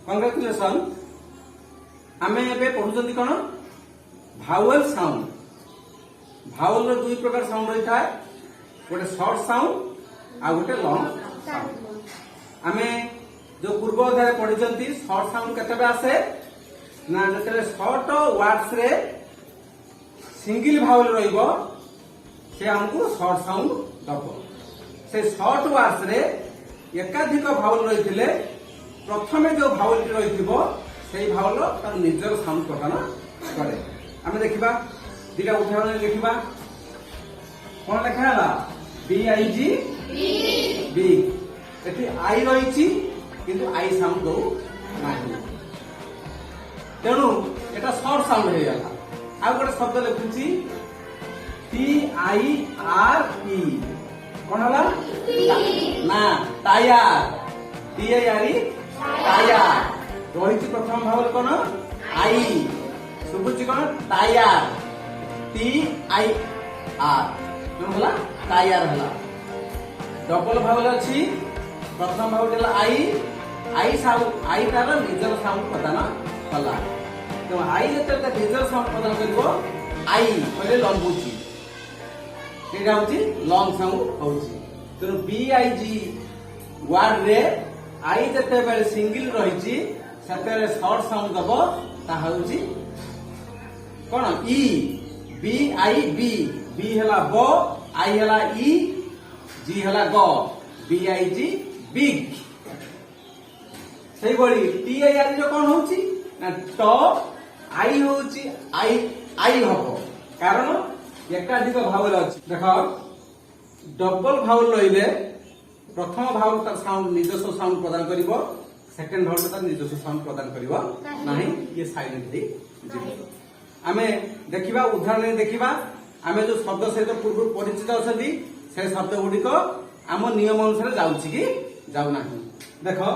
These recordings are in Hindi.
कंग्रेचुलेसन आमे एबे पढुचंती कोन भावेल साउंड। भावेल रो दुई प्रकार साउंड रही था, गोटे शॉर्ट साउंड आ गोटे लॉन्ग साउंड। आमे जो पूर्व अध्याय पढिचंती शॉर्ट साउंड केतेबे आसे ना जतले शॉर्ट वर्ड्स रे सिंगल भावेल रहिबो से हमको शॉर्ट साउंड दबो। से शॉर्ट वर्ड्स रे एकाधिक भावेल रहिथिले प्रथमे जो भावेल रहिथिबो सेही भावेल तार निजर साउंड प्रदान करे। आमे देखिबा दिटा उदाहरण देखिबा कोन लेखा हला BIG बिग। एठी आई रहिछि किंतु आई साउंड दो नाही, तेणु एटा शॉर्ट साउंड हे गला। आ गोटे शब्द लिखुछि TIRE कोन हला ना टायर TIRE टायर रही प्रथम भावेल कोन आई सुबुची कोन टायर TIR कोन हला टायर हला। डबल भावेल अछि प्रथम भावेल हला आई साउंड आई तार निजर साउंड प्रदान कला। तो आई जते निजर साउंड प्रदान करबो आई पहिले लंबुची सेटा होची लॉन्ग साउंड होची। तो BIG वर्ड रे आई जते बेले सिंगल रहिची सेते शॉर्ट साउंड दबो ता होची कोन ई BIB बी हला बो आई हला ई जी हला गो BIG बिग। सेही बड़ी TIR जो कोन होची ना तो आई होची आई हबो कारण एकाधिक भावेल अछि। देखो डबल भावेल रहिले प्रथम भावेल तार साउंड निजस्व साउंड प्रदान करिवो, सेकंड भावेल तार निजस्व साउंड प्रदान करिवो नाही, ये साइलेंट ही जिवो। आमे देखिबा उदाहरण देखिबा आमे जो शब्द सहित पूर्व परिचित अछंती से शब्द गुडिक आम नियम अनुसार जाउछि कि जाउ नाही। देखो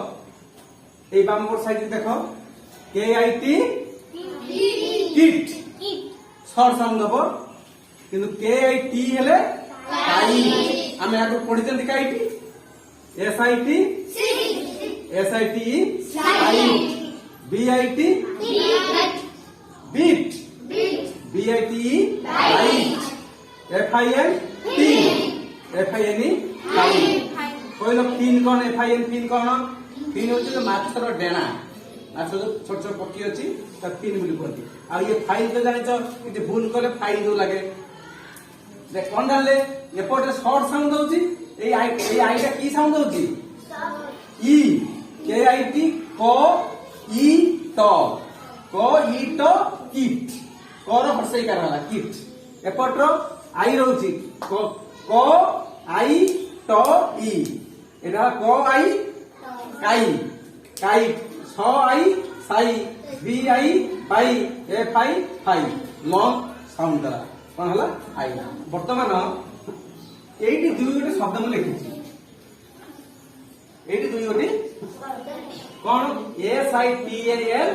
ए बामर साइड देखो KIT किट शॉर्ट साउंड दबो किंतु KIT हेले काई। आमे आगु पढिचंती काईटी SIT site BIT beat BIT light FIN कहलो फिन कोन FIN फिन कोन फिन होची तो माछर डेना माछ जो छोट छोट पक्षी अछि त फिन बोली कहती। आ ये फाइन तो जानिछ कि भूल करे फाइन दो लागे देख कोन डाले एपटे शॉर्ट साउंड होची ए आईटा की साउंड होची ई KIT को ई तो किट कोर हर्षई करवाला किट एपटर आई रहउची को आई तो ई एटा को आई काई काई छ आई साई BI बाई FI फाई लॉन्ग साउंड द्वारा कोन हला आई। वर्तमान एटी दुई गोटे शब्द म लिखिछि एटी दुई गोटे कोन SITAL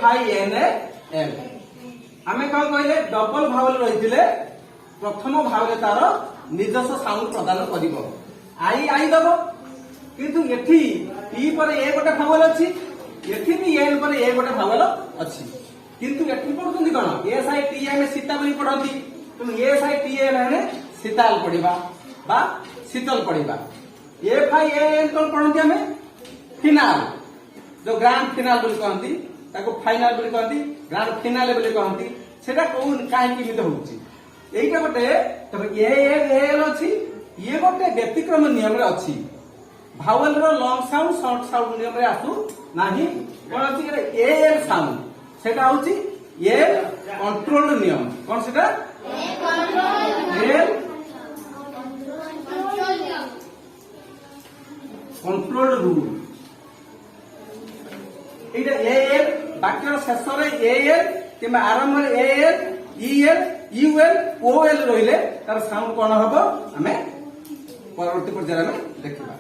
FINAL। आमे कोन कहले डबल भावेल रहिथिले प्रथम भावेल तार निजस्व साउंड प्रदान करिवो आई दबो किंतु एठी टी पर ए गोटे भावेल अछि एठी भी एल पर ए गोटे भावेल अछि किंतु एठी पढुचंती कोन SITA में सीता बोली पढंती तो SITAL हेने शीतल पढिबा बा शीतल पढिबा। FINAL कोन पढंती हमें फिनाल जो ग्रांड फिनाल बोली कहंती ताको फाइनल बोली कहंती ग्रांड फिनाल बोली कहंती सेटा कोन काहे किमित होउची एइटा गोटे तो एल अछि ये गोटे व्यतिक्रम नियम रे अछि। भावेल रो लॉन्ग साउंड शॉर्ट साउंड नियम रे आसु नाही कोन अछि एल साउंड सेटा होउची एल कंट्रोल्ड नियम कोन सेटा एल कंट्रोल्ड रूल। एटा एल वाक्यर शेष रे एल किबा आरंभ रे एल EL UL OL रहिले तार साउंड कोन हबो हमें परवर्ती पर्याय में देखिबा।